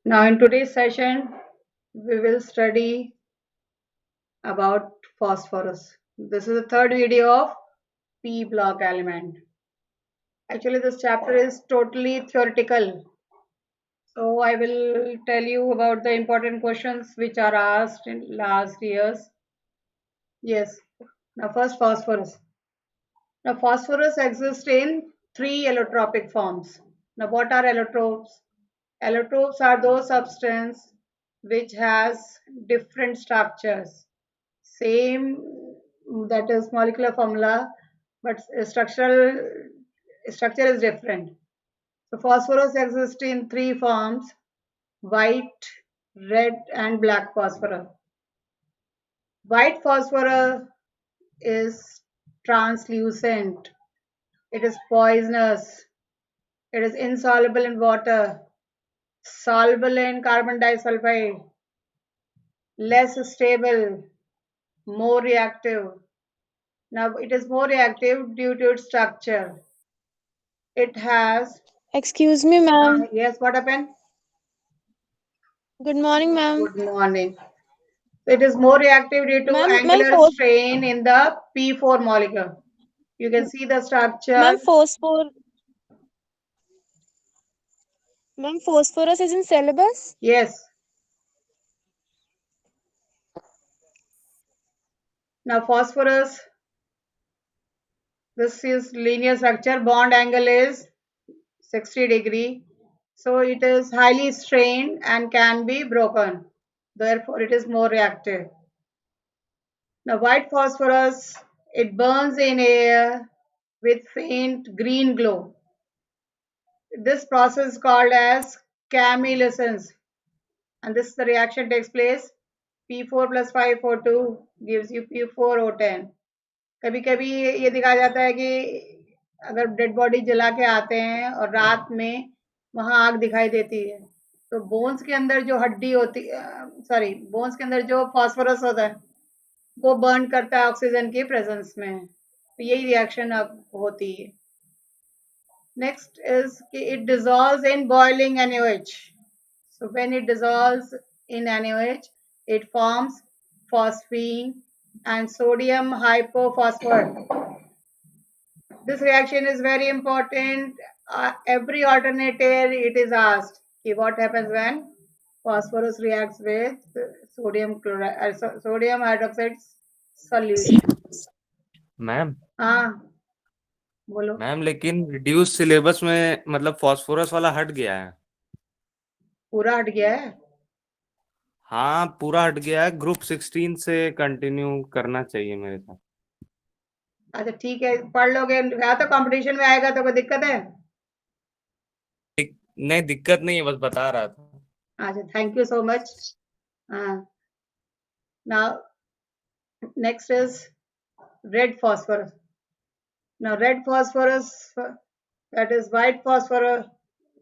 Now, in today's session, we will study about phosphorus. This is the third video of P block element. Actually, this chapter is totally theoretical. So, I will tell you about the important questions which are asked in last years. Yes. Now, first, phosphorus. Now, phosphorus exists in three allotropic forms. Now, what are allotropes? Allotropes are those substances which has different structures. Same, that is molecular formula, but structure is different. So phosphorus exists in three forms: white, red, and black phosphorus. White phosphorus is translucent. It is poisonous. It is insoluble in water, soluble in carbon disulfide, less stable, more reactive. Now, it is more reactive due to its structure. It has, Excuse me, ma'am. yes, what happened? Good morning, ma'am. Good morning. It is more reactive due to Ma'am, angular strain in the P4 molecule. You can see the structure. ma'am, phosphor, ma'am, phosphorus is in syllabus. Yes. Now, phosphorus, this is linear structure. Bond angle is 60 degree. So it is highly strained and can be broken. Therefore, it is more reactive. Now, white phosphorus, it burns in air with faint green glow. This process is called as chemiluminescence, and this the reaction takes place. P4 plus 5O2 gives you P4O10. कभी कभी ये दिखाया जाता है कि अगर dead body जला के आते हैं और रात में वहां आग दिखाई देती है, तो बोन्स के अंदर जो हड्डी होती, सॉरी, बोन्स के अंदर जो फॉस्फोरस होता है वो बर्न करता है ऑक्सीजन की प्रेजेंस में, तो यही रिएक्शन अब होती है. Next is it dissolves in boiling NaOH. So when it dissolves in NaOH, it forms phosphine and sodium hypophosphate. This reaction is very important. Every alternator it is asked, what happens when phosphorus reacts with sodium chloride, sodium hydroxide solution. Ma'am हाँ, बोलो. Ma'am लेकिन reduce syllabus में मतलब phosphorus वाला हट गया है. पूरा हट गया है. हाँ पूरा हट गया है. ग्रुप 16 से कंटिन्यू करना चाहिए मेरे साथ. अच्छा ठीक है, पढ़ लोगे या तो कंपटीशन में आएगा तो कोई दिक्कत है. नहीं दिक्कत नहीं है, बस बता रहा था. अच्छा, thank you so much. Now next is red phosphorus. Now red phosphorus, that is white phosphorus,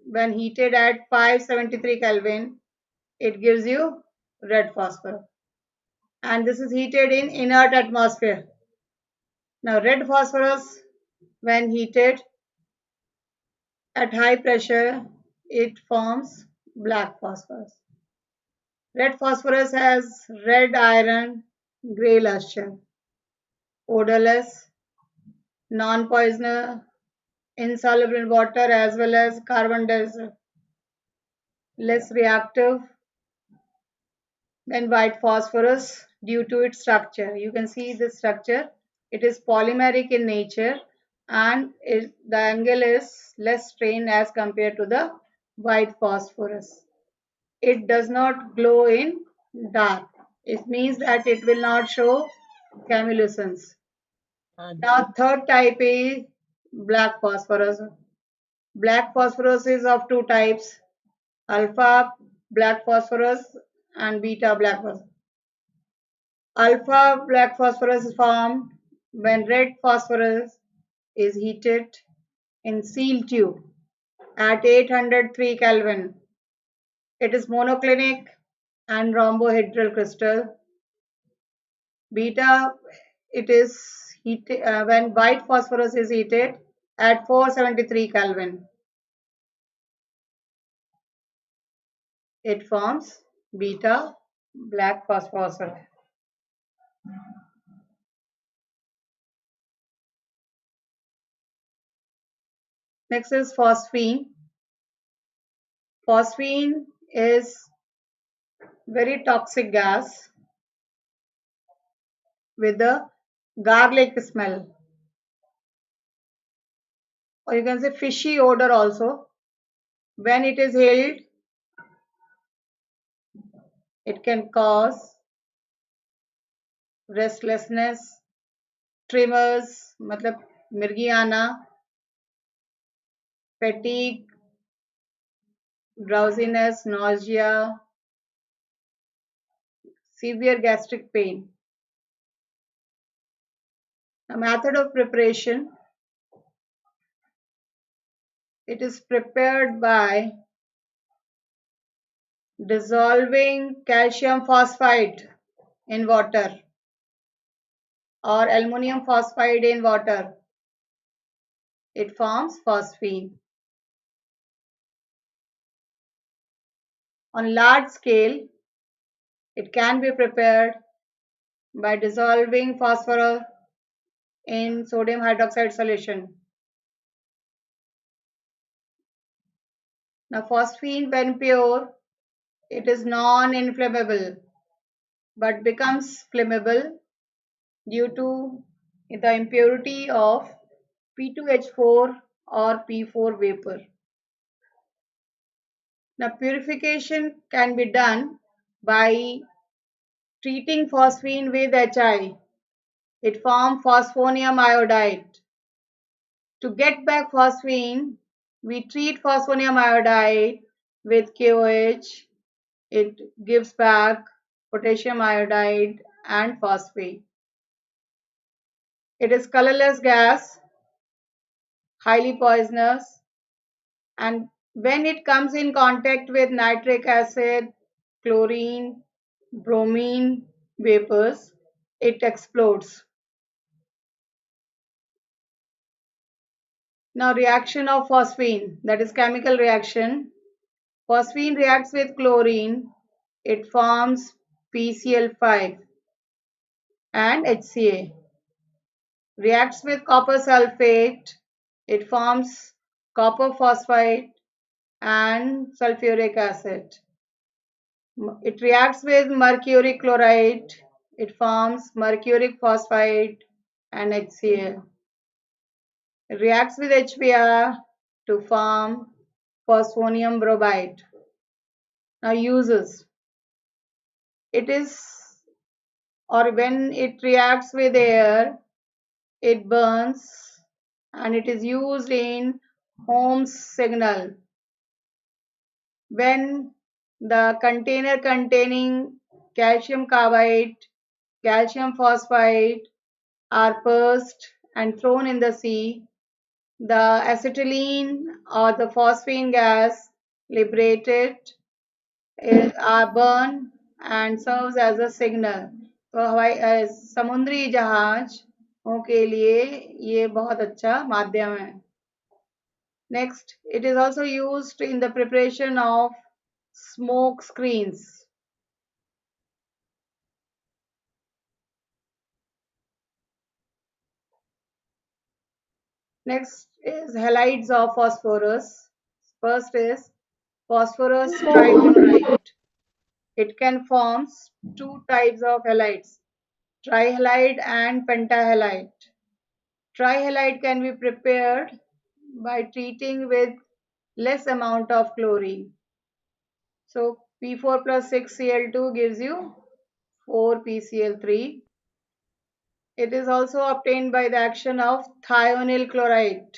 when heated at 573 Kelvin, it gives you red phosphorus, and this is heated in inert atmosphere. Now red phosphorus, when heated at high pressure, it forms black phosphorus. Red phosphorus has red iron, grey luster, odorless, non-poisoner, insoluble in water as well as carbon dioxide, less reactive than white phosphorus due to its structure. You can see the structure. It is polymeric in nature, and the angle is less strained as compared to the white phosphorus. It does not glow in dark. It means that it will not show chemiluminescence. Now, third type is black phosphorus. Black phosphorus is of two types: alpha black phosphorus and beta black phosphorus. Alpha black phosphorus is formed when red phosphorus is heated in sealed tube at 803 Kelvin. It is monoclinic and rhombohedral crystal. Beta, it is heated when white phosphorus is heated at 473 Kelvin. it forms beta black phosphorus. Next is phosphine. Phosphine is very toxic gas with a garlic smell, or you can say fishy odor also. When it is inhaled, it can cause restlessness, tremors, मतलब मिर्गी आना, fatigue, drowsiness, nausea, severe gastric pain. A method of preparation, it is prepared by dissolving calcium phosphide in water or aluminum phosphide in water. It forms phosphine. On large scale, it can be prepared by dissolving phosphorus in sodium hydroxide solution. Now, phosphine, when pure, it is non-inflammable but becomes flammable due to the impurity of P2H4 or P4 vapor. Now, purification can be done by treating phosphine with HI. It forms phosphonium iodide. To get back phosphine, we treat phosphonium iodide with KOH. It gives back potassium iodide and phosphate. It is colorless gas, highly poisonous, and when it comes in contact with nitric acid, chlorine, bromine vapors, it explodes. Now, reaction of phosphine, that is chemical reaction. Phosphine reacts with chlorine, it forms PCl5 and HCl. Reacts with copper sulfate, it forms copper phosphide and sulfuric acid. It reacts with mercury chloride, it forms mercuric phosphide and HCl. It reacts with HBr to form phosphonium bromide. Now, uses. It is, or when it reacts with air, it burns and it is used in Ohm's signal. When the container containing calcium carbide, calcium phosphide are burst and thrown in the sea, the acetylene or the phosphine gas liberated are burned and serves as a signal. तो हवाई समुद्री जहाजों के लिए ये बहुत अच्छा माध्यम है. Next, it is also used in the preparation of smoke screens. Next is halides of phosphorus. First is phosphorus trichloride. It can form two types of halides, trihalide and pentahalide. Trihalide can be prepared by treating with less amount of chlorine. So P4 plus 6Cl2 gives you 4PCl3. It is also obtained by the action of thionyl chloride,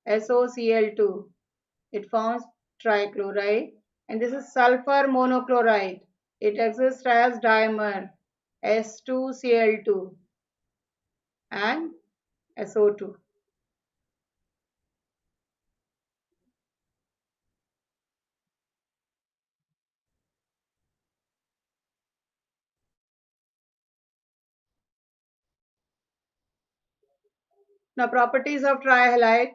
SOCl2. It forms trichloride, and this is sulfur monochloride. It exists as dimer, S2Cl2 and SO2. Now, properties of trihalide: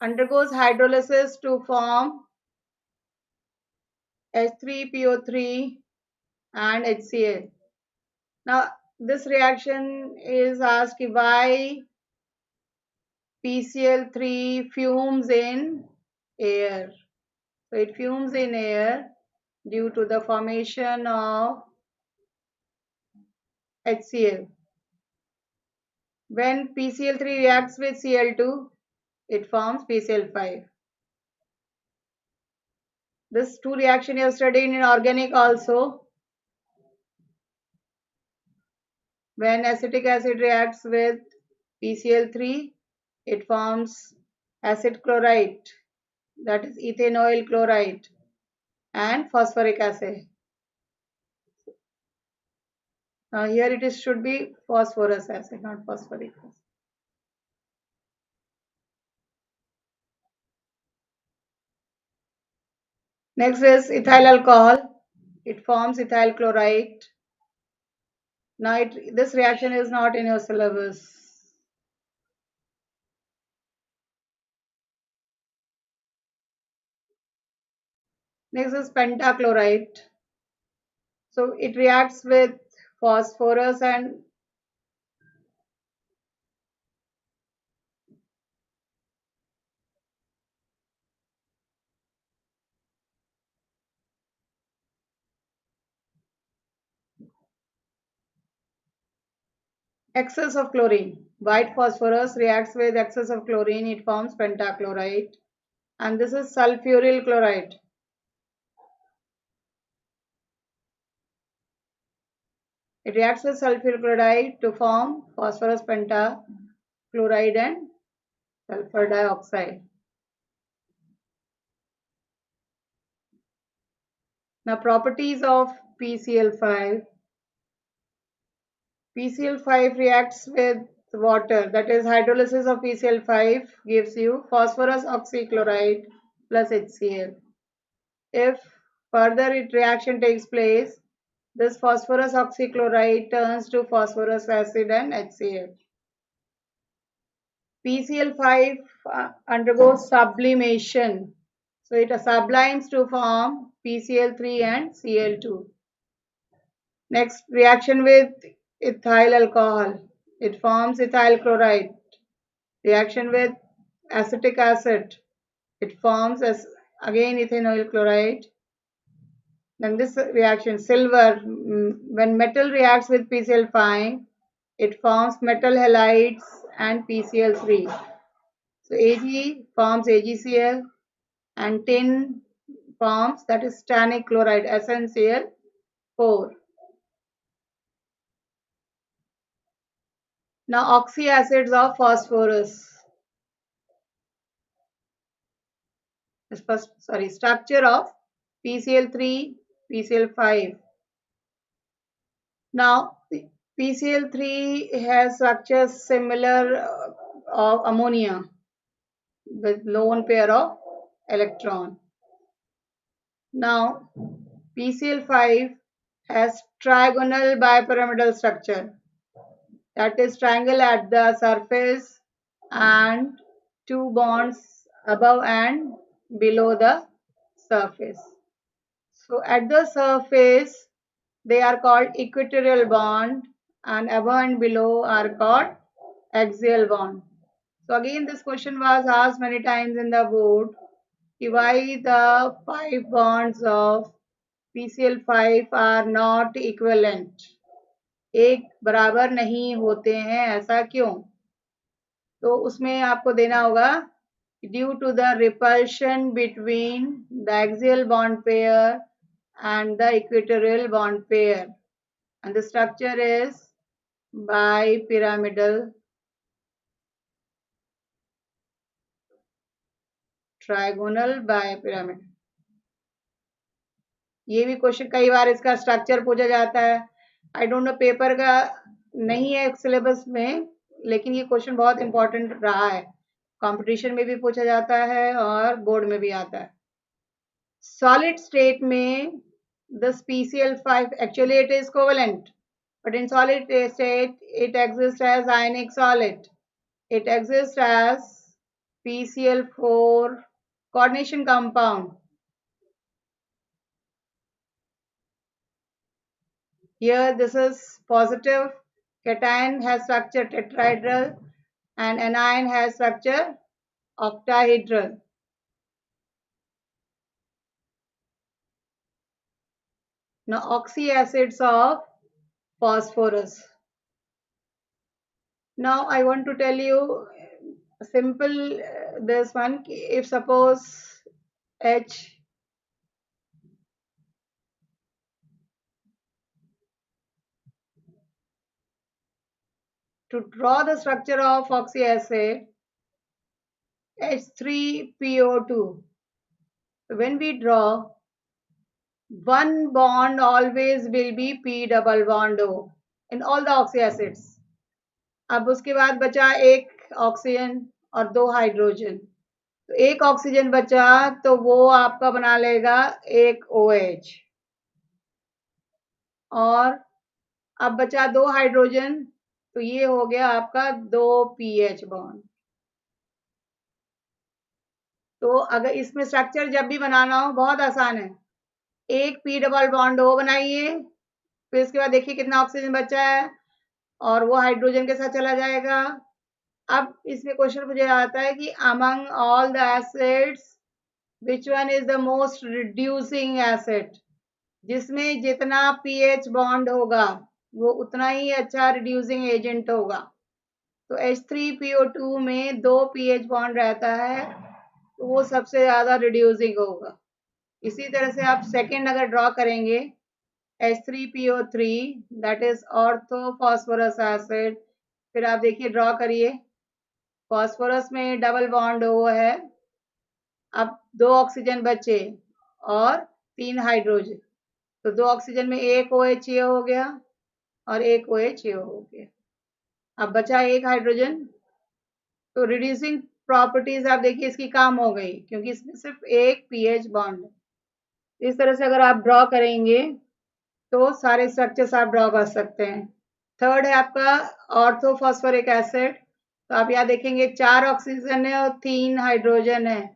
undergoes hydrolysis to form H3PO3 and HCl. Now this reaction is asked why PCl3 fumes in air. So it fumes in air due to the formation of HCl. When PCl3 reacts with Cl2, it forms PCl5. This two reaction you have studied in organic also. When acetic acid reacts with PCl3, it forms acid chloride, that is ethanoyl chloride, and phosphoric acid. Now here it is should be phosphorus acid, not phosphoric acid. Next is ethyl alcohol. It forms ethyl chloride. Now this reaction is not in your syllabus. Next is pentachloride. So it reacts with phosphorus and excess of chlorine. White phosphorus reacts with excess of chlorine. It forms pentachloride. And this is sulfuryl chloride. It reacts with sulfur chloride to form phosphorus pentachloride and sulfur dioxide. Now properties of PCl5. PCl5 reacts with water, that is hydrolysis of PCl5 gives you phosphorus oxychloride plus HCl. If further reaction takes place, this phosphorus oxychloride turns to phosphorus acid and HCl. PCl5 undergoes sublimation. So it sublimes to form PCl3 and Cl2. Next reaction with ethyl alcohol. It forms ethyl chloride. Reaction with acetic acid. It forms as again ethanoyl chloride. Then this reaction silver, when metal reacts with PCl5, it forms metal halides and PCl3. So Ag forms AgCl and tin forms, that is tannic chloride, SnCl4. Now oxyacids of phosphorus. Structure of PCl3, PCl5. Now PCl3 has structures similar of ammonia with lone pair of electron. Now PCl5 has trigonal bipyramidal structure, that is triangle at the surface and two bonds above and below the surface. So at the surface they are called equatorial bond and above and below are called axial bond. So again this question was asked many times in the board, why the 5 bonds of PCl5 are not equivalent, एक बराबर नहीं होते हैं, ऐसा क्यों? तो उसमें आपको देना होगा due to the repulsion between the axial bond pair and the equatorial bond pair, and the structure is bipyramidal trigonal bipyramid. ये भी क्वेश्चन कई बार इसका स्ट्रक्चर पूछा जाता है. आई डोंट नो पेपर का नहीं है सिलेबस में, लेकिन ये क्वेश्चन बहुत इंपॉर्टेंट रहा है. कंपटीशन में भी पूछा जाता है और बोर्ड में भी आता है. सॉलिड स्टेट में this PCl5 actually it is covalent, but in solid state it exists as ionic solid. It exists as PCl4 coordination compound. Here this is positive. Cation has structure tetrahedral and anion has structure octahedral. Now oxy acids of phosphorus. Now I want to tell you simple this one. If suppose H to draw the structure of oxy acid H3PO2. So when we draw, one bond always will be P double bond O in all the oxy acids. अब उसके बाद बचा एक oxygen और दो hydrogen, तो एक oxygen बचा तो वो आपका बना लेगा एक OH, और अब बचा दो हाइड्रोजन, तो ये हो गया आपका दो pH बॉन्ड। तो अगर इसमें स्ट्रक्चर जब भी बनाना हो बहुत आसान है, एक P डबल बॉन्ड O बनाइए, फिर इसके बाद देखिए कितना ऑक्सीजन बचा है और वो हाइड्रोजन के साथ चला जाएगा। अब इसमें क्वेश्चन मुझे आता है कि among all the acids which one is the most reducing acid, जिसमें जितना pH बॉन्ड होगा वो उतना ही अच्छा रिड्यूसिंग एजेंट होगा। तो H3PO2 में दो pH बॉन्ड रहता है तो वो सबसे ज्यादा रिड्यूसिंग होगा। इसी तरह से आप सेकेंड अगर ड्रॉ करेंगे H3PO3 that is ortho phosphorous acid, फिर आप देखिए ड्रॉ करिए, फॉस्फोरस में डबल बॉन्ड O है, अब दो ऑक्सीजन बचे और तीन हाइड्रोजन, तो दो ऑक्सीजन में एक OH ये हो गया और एक OH ये हो गया, अब बचा एक हाइड्रोजन। तो रिड्यूसिंग प्रॉपर्टीज आप देखिए इसकी काम हो गई क्योंकि इसमें सिर्फ एक pH बॉन्ड है। इस तरह से अगर आप ड्रॉ करेंगे तो सारे स्ट्रक्चर्स आप ड्रॉ कर सकते हैं। थर्ड है आपका ऑर्थोफॉस्फोरिक एसिड, तो आप यहाँ देखेंगे चार ऑक्सीजन है और तीन हाइड्रोजन है,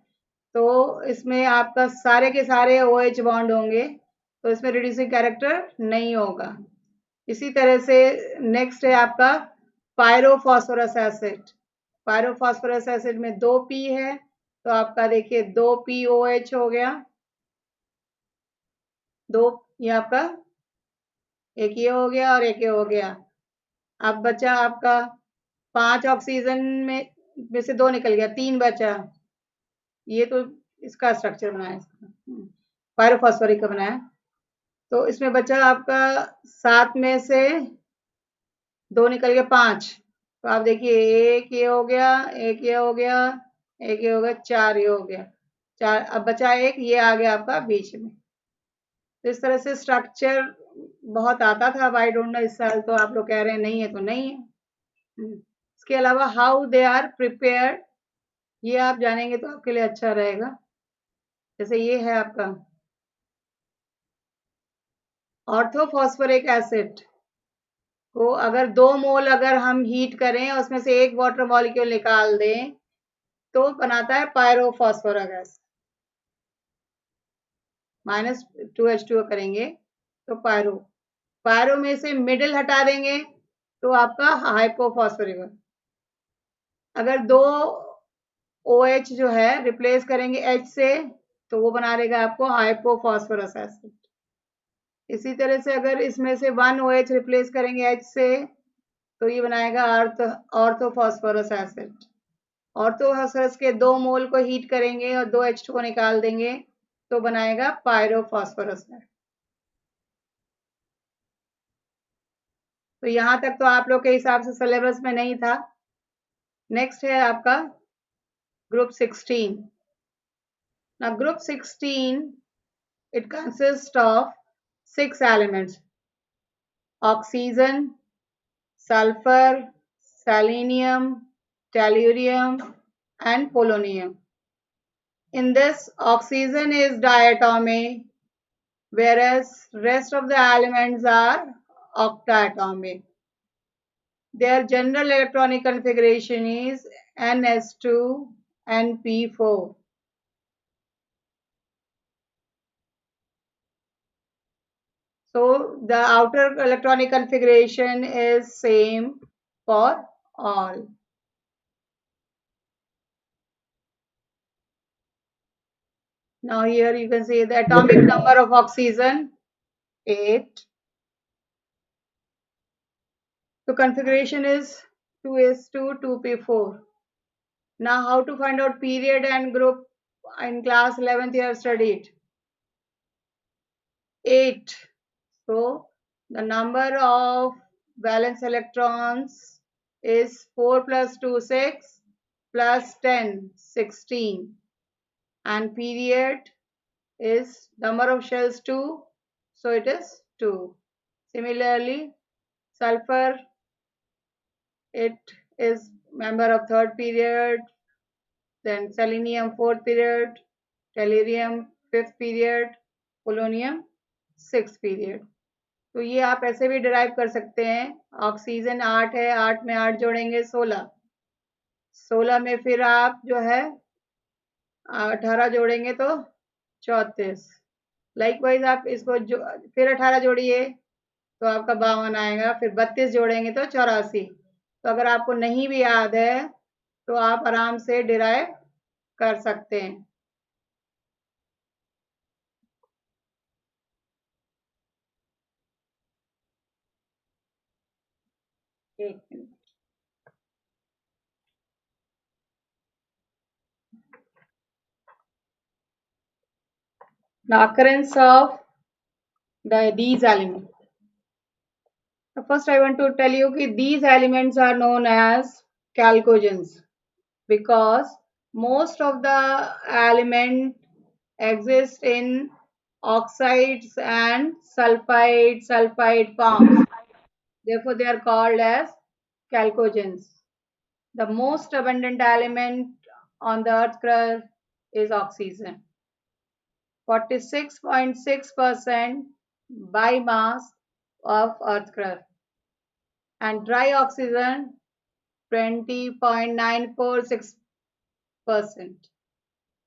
तो इसमें आपका सारे के सारे OH बॉन्ड होंगे, तो इसमें रिड्यूसिंग कैरेक्टर नहीं होगा। इसी तरह से नेक्स्ट है आपका पायरोफॉस्फोरस एसिड। पायरोफॉस्फोरस एसिड में दो P है, तो आपका देखिए दो POH हो गया, दो ये आपका एक ये हो गया और एक ये हो गया। अब बचा आपका पांच ऑक्सीजन में से दो निकल गया, तीन बचा, ये तो इसका स्ट्रक्चर बनाया, पायरोफॉस्फोरिक का बनाया। तो इसमें बचा आपका सात में से दो निकल गया पांच, तो आप देखिए एक ये हो गया, एक ये हो गया, एक ये हो गया, चार ये हो गया, चार, अब बचा एक ये आ गया आपका बीच में। तो इस तरह से स्ट्रक्चर बहुत आता था, अब आई डोंट नो इस साल तो आप लोग कह रहे हैं नहीं है तो नहीं है। इसके अलावा हाउ दे आर प्रिपेयर्ड, ये आप जानेंगे तो आपके लिए अच्छा रहेगा। जैसे ये है आपका ऑर्थोफॉस्फोरिक एसिड को अगर 2 मोल अगर हम हीट करें और उसमें से एक वाटर मॉलिक्यूल निकाल दें तो बनाता है पायरोफॉस्फोरिक एसिड, -2H2O करेंगे तो पायरो में से मिडिल हटा देंगे तो आपका हाइपोफॉस्फोरिक। अगर दो OH जो है रिप्लेस करेंगे H से तो वो बना देगा आपको हाइपोफॉस्फोरस एसिड। इसी तरह से अगर इसमें से वन OH रिप्लेस करेंगे H से तो ये बनाएगा ऑर्थोफॉस्फोरस एसिड। ऑर्थोफॉस्फोरस के 2 मोल को हीट करेंगे और 2 H2O निकाल देंगे तो बनाएगा पायरोफॉस्फोरस एसिड। तो यहाँ तक तो आप लोग के हिसाब से सिलेबस में नहीं था। नेक्स्ट है आपका group 16। Now group 16 it consists of 6 elements: oxygen, sulfur, selenium, tellurium and polonium. In this, oxygen is diatomic, whereas rest of the elements are octatomic. Their general electronic configuration is NS2 and P4. So the outer electronic configuration is same for all. Now here you can see the atomic number of oxygen, 8. So configuration is 2s2, 2p4. Now how to find out period and group in class 11th you have studied. 8. So the number of valence electrons is 4 plus 2, 6 plus 10, 16. And period is number of shells 2, so it is 2. Similarly, sulfur, it is member of third period, then selenium fourth period, tellurium fifth period, polonium six period. तो ये आप ऐसे भी derive कर सकते हैं. Oxygen 8 है, 8 में 8 जोड़ेंगे 16, 16 में फिर आप जो है 18 जोड़ेंगे तो 34. लाइकवाइज आप इसको फिर 18 जोड़िए तो आपका 52 आएगा, फिर 32 जोड़ेंगे तो 84. तो अगर आपको नहीं भी याद है तो आप आराम से डिराइव कर सकते हैं. एक minute. The occurrence of these elements. First, I want to tell you that these elements are known as chalcogens because most of the elements exist in oxides and sulfide forms. Therefore, they are called as chalcogens. The most abundant element on the earth crust is oxygen. 46.6% by mass of earth crust, and dry oxygen 20.946%.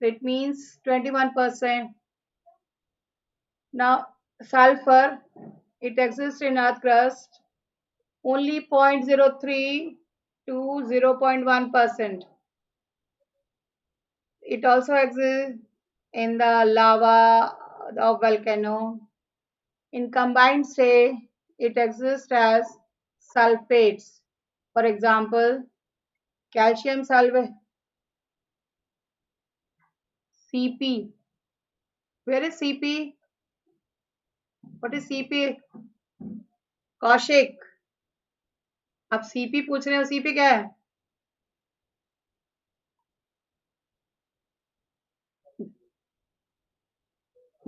It means 21%. Now sulfur, it exists in earth crust only 0.03 to 0.1%. It also exists in the lava of volcano. In combined state, it exists as sulfates. For example, calcium sulfate, Cp. Where is Cp? What is Cp? Kaushik, आप Cp पूछ रहे हो. Cp क्या है?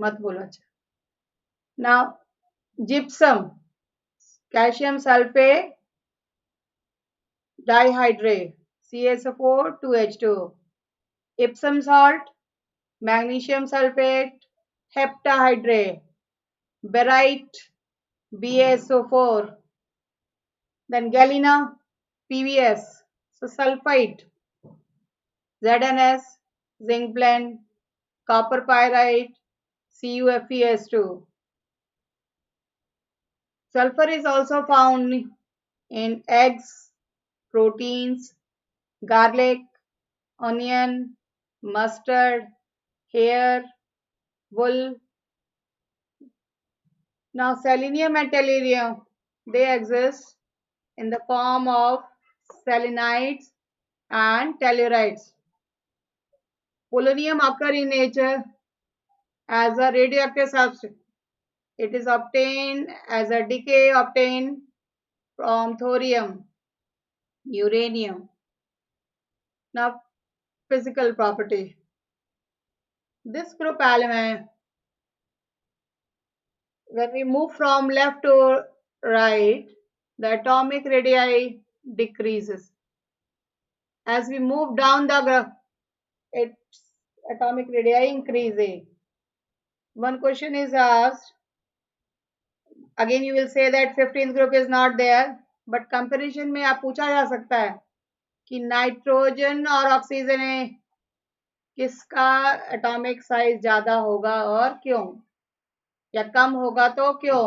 मत बोलो. अच्छा. Now, gypsum, calcium sulfate dihydrate, CaSO4 2H2. Epsom salt, magnesium sulfate heptahydrate, barite BaSO4. Then galena, PBS, so sulfite, ZNS, zinc blende, copper pyrite, CuFeS2. Sulfur is also found in eggs, proteins, garlic, onion, mustard, hair, wool. Now selenium and tellurium, they exist in the form of selenites and tellurites. Polonium occurs in nature as a radioactive substance. It is obtained as a decay obtained from thorium, uranium. Now physical property. This group element, when we move from left to right, the atomic radii decreases. As we move down the graph, its atomic radii increases. One question is asked. Again, you will say that 15th group is not there, but comparison में आप पूछा जा सकता है कि nitrogen और oxygen में किसका एटॉमिक साइज ज्यादा होगा और क्यों. या कम होगा तो क्यों?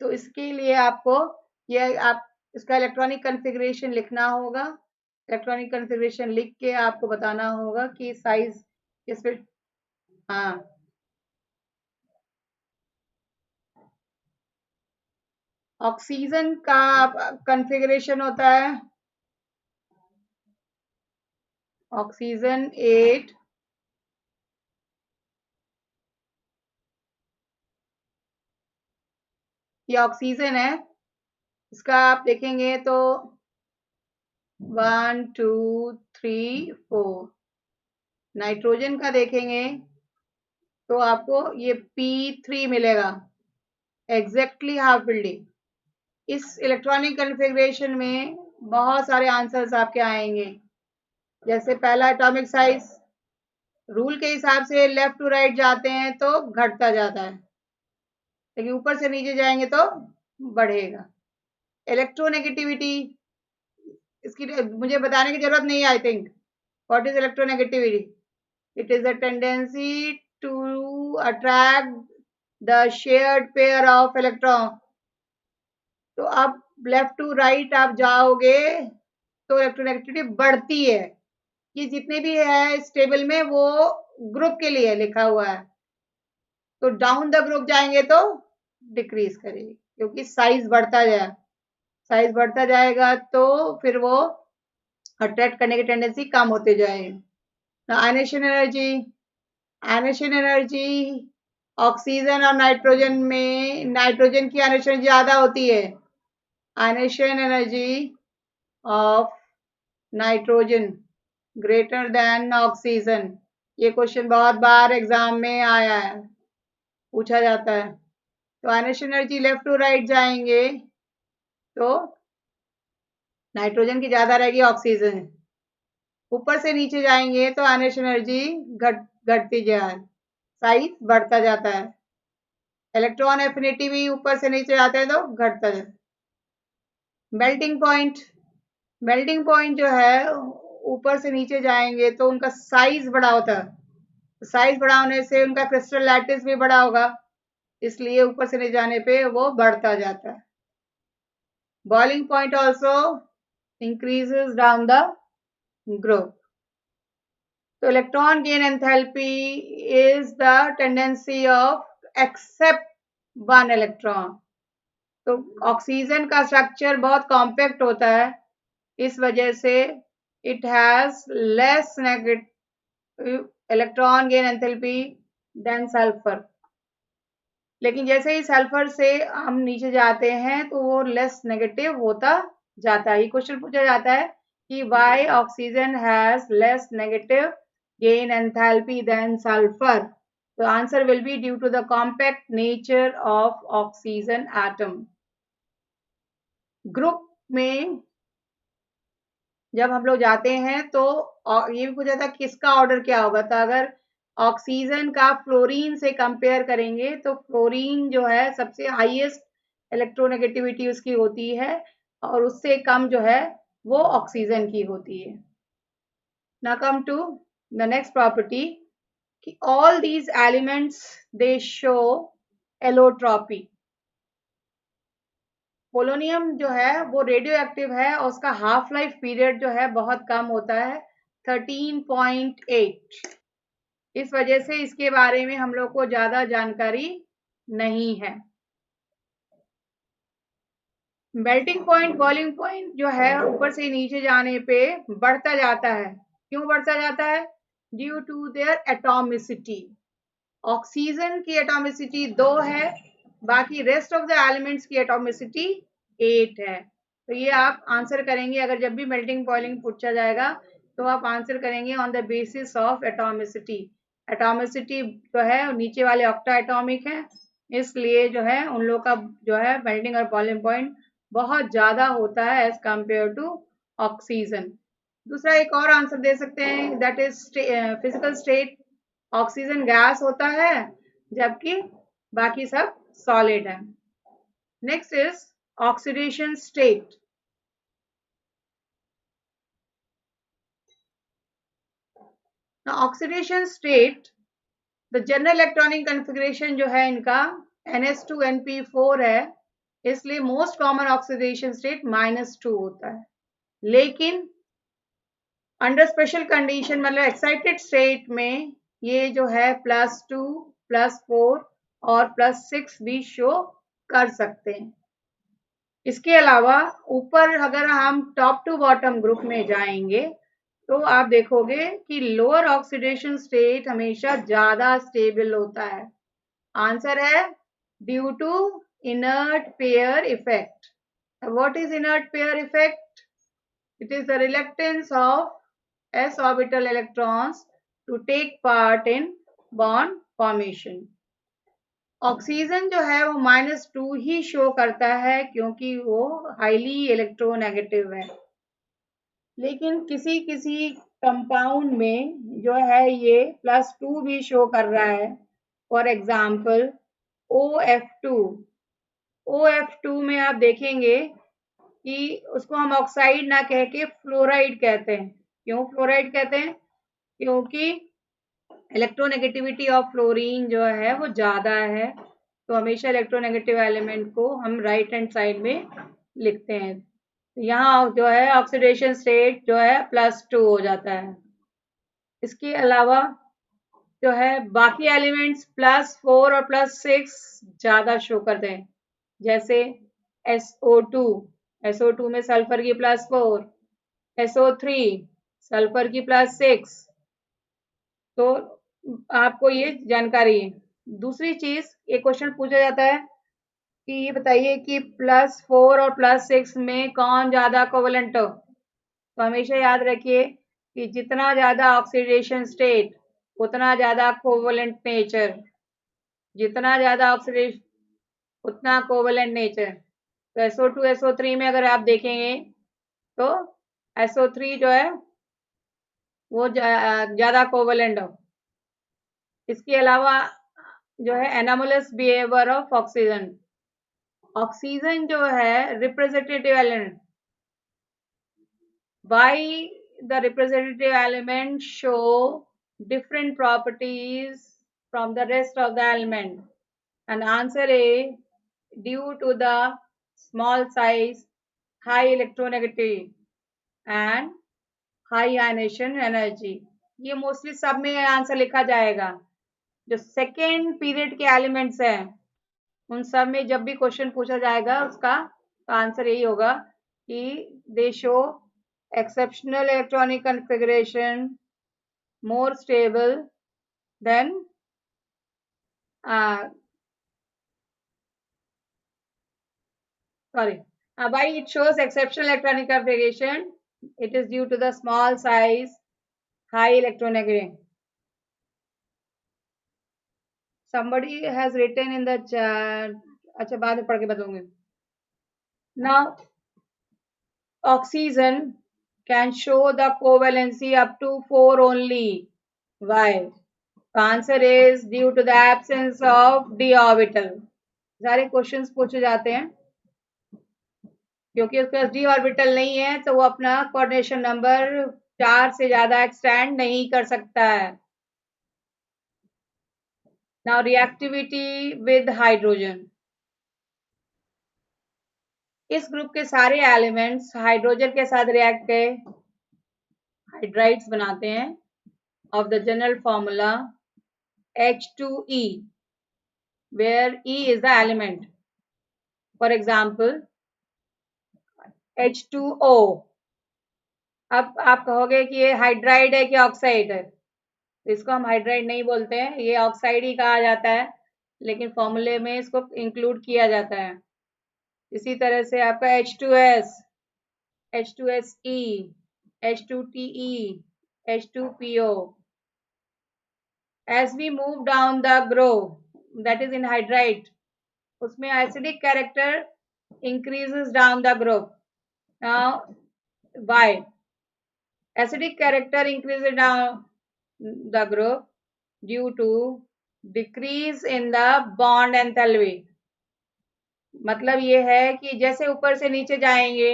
तो इसके लिए आपको ये आप इसका इलेक्ट्रॉनिक कॉन्फ़िगरेशन लिखना होगा। इलेक्ट्रॉनिक कॉन्फ़िगरेशन लिख के आपको बताना होगा कि साइज किस पे। हाँ, ऑक्सीजन का कॉन्फ़िगरेशन होता है ऑक्सीजन 8, ये ऑक्सीजन है। इसका आप देखेंगे तो 1 2 3 4। नाइट्रोजन का देखेंगे तो आपको ये P3 मिलेगा, एग्जैक्टली हाफ बिल्डिंग। इस इलेक्ट्रॉनिक कॉन्फ़िगरेशन में बहुत सारे आंसर्स आपके आएंगे। जैसे पहला एटॉमिक साइज, रूल के हिसाब से लेफ्ट टू राइट जाते हैं तो घटता जाता है, लेकिन ऊपर से नीचे जाएंगे तो बढ़ेगा। इलेक्ट्रोनेगेटिविटी, इसकी मुझे बताने की जरूरत नहीं है I think. What is electronegativity? It is a tendency to attract the shared pair of electron. तो आप लेफ्ट टू राइट आप जाओगे तो इलेक्ट्रोनेगेटिविटी बढ़ती है। ये जितने भी है इस टेबल में वो ग्रुप के लिए लिखा हुआ है। तो डाउन द ग्रुप जाएंगे तो डिक्रीज करेगी, क्योंकि साइज बढ़ता जाए, साइज बढ़ता जाएगा तो फिर वो अट्रैक्ट करने की टेंडेंसी कम होते जाएगी। Ionisation energy, ionisation energy oxygen और नाइट्रोजन में नाइट्रोजन की आयनेशन ज्यादा होती है। Ionisation energy of nitrogen greater than oxygen. ये क्वेश्चन बहुत बार एग्जाम में आया है, पूछा जाता है। तो ionisation energy left to right जाएंगे तो नाइट्रोजन की ज्यादा रहेगी ऑक्सीजन। ऊपर से नीचे जाएंगे तो आयनेशन एनर्जी घटती जाए, साइज बढ़ता जाता है। इलेक्ट्रॉन एफिनिटी भी ऊपर से नीचे जाते हैं तो घटता जाता है। मेल्टिंग पॉइंट, मेल्टिंग पॉइंट जो है ऊपर से नीचे जाएंगे तो उनका साइज बड़ा होता है। साइज बड़ा होने से उनका क्रिस्टल लैटिस भी बड़ा होगा, इसलिए ऊपर से नीचे जाने पे वो बढ़ता जाता है। Boiling point also increases down the group. So electron gain enthalpy is the tendency of accept one electron. तो ऑक्सीजन का स्ट्रक्चर बहुत कॉम्पैक्ट होता है, इस वजह से it has less negative electron gain enthalpy than sulphur. लेकिन जैसे ही सल्फर से हम नीचे जाते हैं तो वो लेस नेगेटिव होता जाता है। ये क्वेश्चन पूछा जाता है कि why oxygen has less negative gain enthalpy than sulfur. The answer will be due to the compact nature of oxygen atom. Group में जब हम लोग जाते हैं तो ये भी पूछा था किसका ऑर्डर क्या होगा। तो अगर ऑक्सीजन का फ्लोरीन से कंपेयर करेंगे तो फ्लोरीन जो है सबसे हाईएस्ट इलेक्ट्रोनेगेटिविटी उसकी होती है और उससे कम जो है वो ऑक्सीजन की होती है। Now come to the next property, all these elements they show allotropy. Polonium जो है वो रेडियो एक्टिव है और उसका हाफ लाइफ पीरियड जो है बहुत कम होता है, 13.8। इस वजह से इसके बारे में हम लोग को ज्यादा जानकारी नहीं है। मेल्टिंग पॉइंट, बॉइलिंग पॉइंट जो है ऊपर से नीचे जाने पे बढ़ता जाता है। क्यों बढ़ता जाता है? Due to their atomicity. Oxygen की एटॉमिसिटी 2 है, बाकी रेस्ट ऑफ द एलिमेंट्स की एटॉमिसिटी 8 है। तो ये आप आंसर करेंगे, अगर जब भी मेल्टिंग बॉइलिंग पूछा जाएगा तो आप आंसर करेंगे on the basis of atomicity. Atomicity जो है नीचे वाले ऑक्टा एटॉमिक है, इसलिए जो है उन लोग का जो है मेल्टिंग और बॉइलिंग पॉइंट बहुत ज्यादा होता है एज कंपेयर टू ऑक्सीजन। दूसरा एक और आंसर दे सकते हैं, that is physical state. Oxygen gas होता है जबकि बाकी सब सॉलिड है। Next is oxidation state. Oxidation state the general electronic configuration जो है इनका NH2NP4 है, इसलिए मोस्ट कॉमन ऑक्सीडेशन स्टेट -2 होता है। लेकिन अंडर स्पेशल कंडीशन मतलब एक्साइटेड स्टेट में ये जो है +2, +4 और +6 भी शो कर सकते हैं। इसके अलावा ऊपर अगर हम टॉप टू बॉटम ग्रुप में जाएंगे तो आप देखोगे कि लोअर ऑक्सीडेशन स्टेट हमेशा ज्यादा स्टेबल होता है। आंसर है due to inert pair effect. What is inert pair effect? It is the reluctance of s orbital electrons to take part in bond formation. Oxygen जो है वो -2 ही शो करता है क्योंकि वो हाईली इलेक्ट्रोनेगेटिव है। लेकिन किसी किसी कंपाउंड में जो है ये +2 भी शो कर रहा है। For example OF2। OF2 में आप देखेंगे कि उसको हम ऑक्साइड ना कह के फ्लोराइड कहते हैं। क्यों फ्लोराइड कहते हैं? क्योंकि इलेक्ट्रोनेगेटिविटी ऑफ फ्लोरीन जो है वो ज्यादा है, तो हमेशा इलेक्ट्रोनेगेटिव एलिमेंट को हम राइट हैंड साइड में लिखते हैं। यहाँ जो है ऑक्सीडेशन स्टेट जो है +2 हो जाता है। इसके अलावा जो है बाकी एलिमेंट्स +4 और +6 ज्यादा शो करते हैं, जैसे SO2 में सल्फर की +4, SO3 सल्फर की +6। तो आपको ये जानकारी है। दूसरी चीज एक क्वेश्चन पूछा जाता है कि ये बताइए कि +4 और +6 में कौन ज्यादा कोवेलेंट हो। तो हमेशा याद रखिए कि जितना ज्यादा ऑक्सीडेशन स्टेट उतना ज्यादा कोवेलेंट नेचर, जितना ज्यादा ऑक्सीडेशन उतना कोवेलेंट नेचर। तो SO2 SO3 में अगर आप देखेंगे तो SO3 जो है वो ज्यादा कोवेलेंट हो। इसके अलावा जो है anomalous behaviour of oxygen. Oxygen जो है representative element, why the representative element show different properties from the rest of the element? And answer A, due to the small size, high electronegativity and high ionization energy. ये mostly सब में answer लिखा जाएगा। जो second period के elements हैं उन सब में जब भी क्वेश्चन पूछा जाएगा उसका आंसर यही होगा कि दे show exceptional electronic configuration, more stable than why it shows exceptional electronic configuration? It is due to the small size, high electronegativity. Somebody has written in the chat. अच्छा बाद में पढ़ के बताऊंगी। Now oxygen can show the covalency up to 4 only. Why? The answer is due to the absence of d orbital. सारे questions पूछे जाते हैं क्योंकि उसके पास d ऑर्बिटल नहीं है तो वो अपना कोऑर्डिनेशन नंबर 4 से ज्यादा एक्सटेंड नहीं कर सकता है। Now reactivity with hydrogen. इस ग्रुप के सारे एलिमेंट्स हाइड्रोजन के साथ रिएक्ट के हाइड्राइड्स बनाते हैं of the general formula H2E, where E is the element. For example, H2O. अब आप कहोगे कि ये हाइड्राइड है कि ऑक्साइड है, तो इसको हम हाइड्राइड नहीं बोलते हैं, ये ऑक्साइड ही कहा जाता है, लेकिन फॉर्मूले में इसको इंक्लूड किया जाता है। इसी तरह से आपका H2S, H2SE, H2TE, H2PO. As we move down the group, that is in hydride, उसमें acidic character increases down the group. Now, why? Acidic character increases down the group due to decrease in the bond enthalpy. मतलब ये है कि जैसे ऊपर से नीचे जाएंगे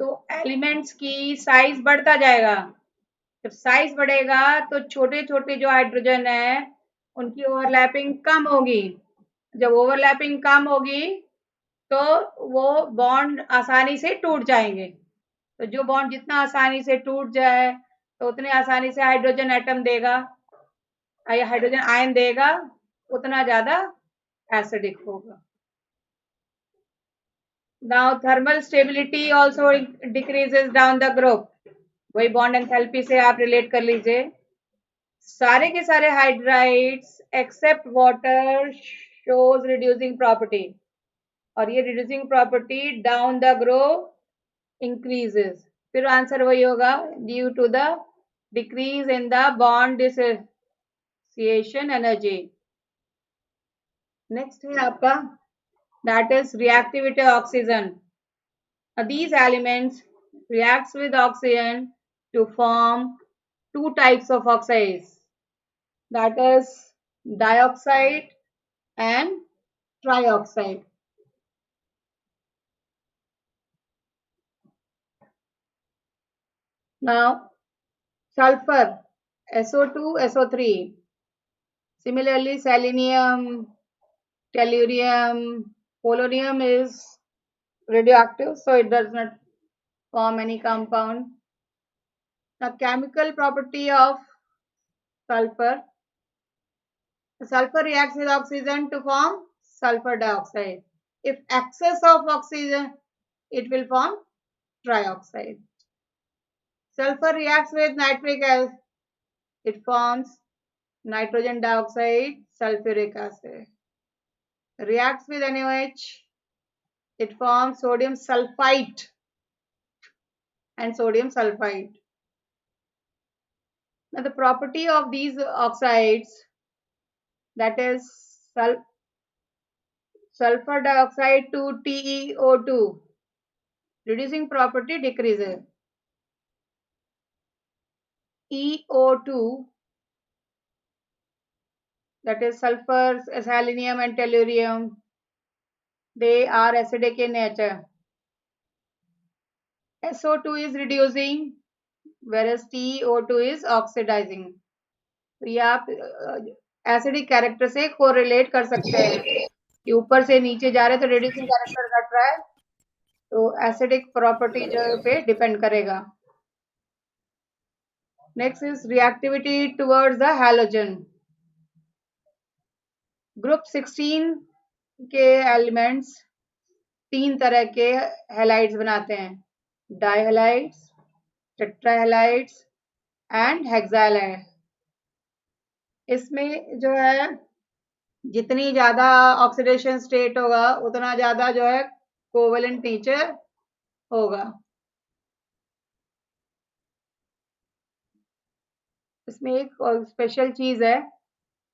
तो एलिमेंट्स की साइज बढ़ता जाएगा। जब साइज बढ़ेगा तो छोटे छोटे जो हाइड्रोजन है उनकी ओवरलैपिंग कम होगी। जब ओवरलैपिंग कम होगी तो वो बॉन्ड आसानी से टूट जाएंगे। तो जो बॉन्ड जितना आसानी से टूट जाए तो उतनी आसानी से हाइड्रोजन एटम देगा, हाइड्रोजन आयन देगा, उतना ज्यादा एसिडिक होगा। Now thermal stability also decreases down the group. वही बॉन्ड एंथैल्पी से आप रिलेट कर लीजिए। सारे के सारे hydrides except water shows reducing property, और ये reducing property down the group increases. फिर आंसर वही होगा, due to the decrease in the bond dissociation energy. Next है आपका, that is reactivity of oxygen. These elements reacts with oxygen to form two types of oxides, that is dioxide and trioxide. Now sulfur, SO2, SO3. Similarly selenium, tellurium, polonium is radioactive, so it does not form any compound. Now chemical property of sulfur. Sulfur reacts with oxygen to form sulfur dioxide. If excess of oxygen, it will form trioxide. Sulfur reacts with nitric acid, it forms nitrogen dioxide, sulfuric acid. Reacts with NaOH, it forms sodium sulfite and sodium sulfite. Now the property of these oxides, that is sulfur dioxide to TeO2, reducing property decreases. EO2, that is sulfur, selenium and tellurium, they are acidic in nature. SO2 is reducing whereas TeO2 is oxidizing. तो ये आप acidic character से correlate कर सकते हैं कि ऊपर से नीचे जा रहे तो रिड्यूसिंग कैरेक्टर घट रहा है, तो एसिडिक प्रॉपर्टी जो पे डिपेंड करेगा। Next is reactivity towards the halogen. Group 16 के एलिमेंट्स तीन तरह के हैलाइड्स बनाते हैं, डाइहैलाइड्स, टेट्राहैलाइड्स एंड हेक्साहैलाइड। इसमें जो है जितनी ज्यादा ऑक्सीडेशन स्टेट होगा उतना ज्यादा जो है कोवेलेंट नेचर होगा। इसमें एक स्पेशल चीज है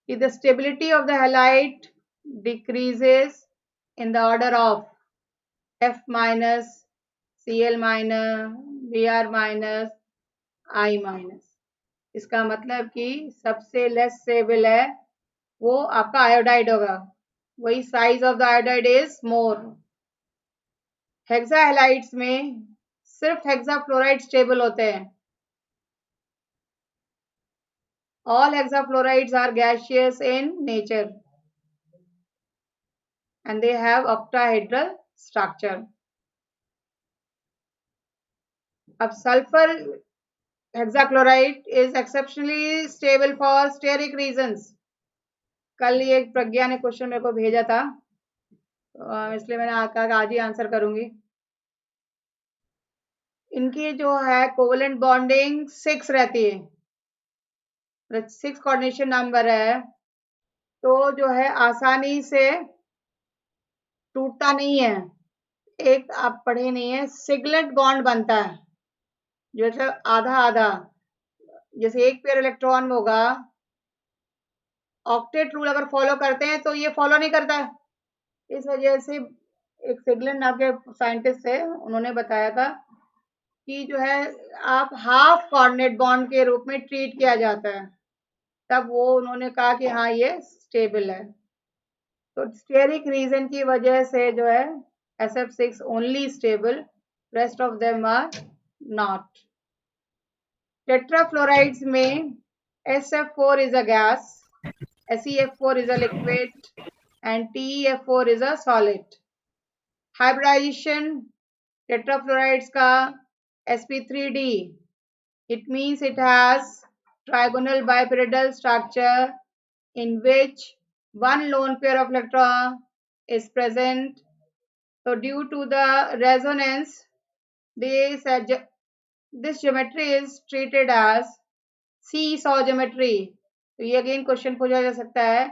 कि the stability of the halide decreases in the order of F minus, Cl minus, Br minus, I minus. इसका मतलब कि सबसे लेस स्टेबल है वो आपका आयोडाइड होगा, वही size of the iodide is more. Hexahalides में सिर्फ हेक्साफ्लोराइड स्टेबल होते हैं। All hexafluorides are gaseous in nature and they have octahedral structure. अब sulfur hexachloride is exceptionally stable for steric reasons. कल ये प्रज्ञा ने क्वेश्चन मेरे को भेजा था, इसलिए मैंने कहा आज ही आंसर करूंगी। इनकी जो है कोवेलेंट बॉन्डिंग 6 रहती है, 6 कोऑर्डिनेशन नंबर है, तो जो है आसानी से टूटता नहीं है। एक आप पढ़े नहीं है, सिगलेट बॉन्ड बनता है जो आधा आधा, जैसे एक पेयर इलेक्ट्रॉन होगा, ऑक्टेट रूल अगर फॉलो करते हैं तो ये फॉलो नहीं करता है। इस वजह से एक सिगलेट नाम के साइंटिस्ट थे, उन्होंने बताया था कि जो है आप हाफ कोऑर्डिनेट बॉन्ड के रूप में ट्रीट किया जाता है, तब वो उन्होंने कहा कि हाँ ये स्टेबल है। तो स्टेरिक रीजन की वजह से जो है SF6 only stable, rest of them are not. Tetrafluorides में SF4 is a gas, SeF4 is a liquid and TeF4 is a solid. Hybridization tetrafluorides का sp3d, it means it has trigonal bipyramidal structure in which one lone pair of electron is present. So due to the resonance, this geometry is treated as seesaw geometry. तो ये again question पूछा जा सकता है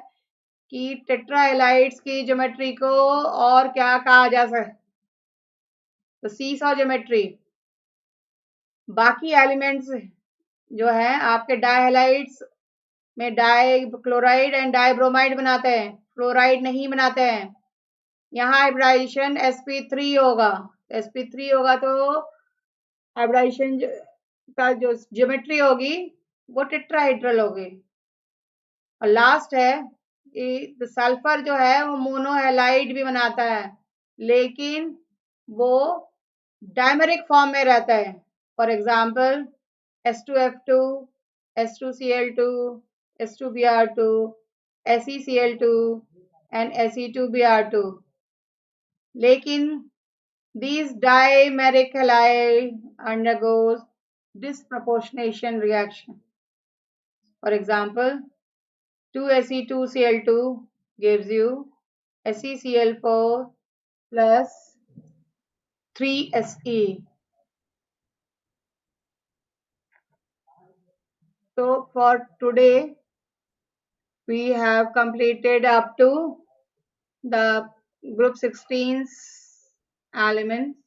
कि टेट्राहेलाइड्स की geometry को और क्या कहा जा सकता है, तो सीसॉ ज्योमेट्री. बाकी एलिमेंट्स जो है आपके डायहेलाइड्स में डाई क्लोराइड एंड डाइब्रोमाइड बनाते हैं, फ्लोराइड नहीं बनाते हैं. यहाँ हाइब्रिडाइजेशन sp3 होगा. sp3 होगा तो हाइब्रिडाइजेशन का जो ज्योमेट्री होगी वो टेट्राहेड्रल होगी. और लास्ट है सल्फर जो है वो मोनोहेलाइड भी बनाता है, लेकिन वो डायमेरिक फॉर्म में रहता है. For example S2F2, S2Cl2, S2Br2, SeCl2 and Se2Br2. लेकिन these dimeric halide undergoes disproportionation reaction. For example, 2Se2Cl2 gives you SeCl4 plus 3Se. So for today, we have completed up to the group 16's elements.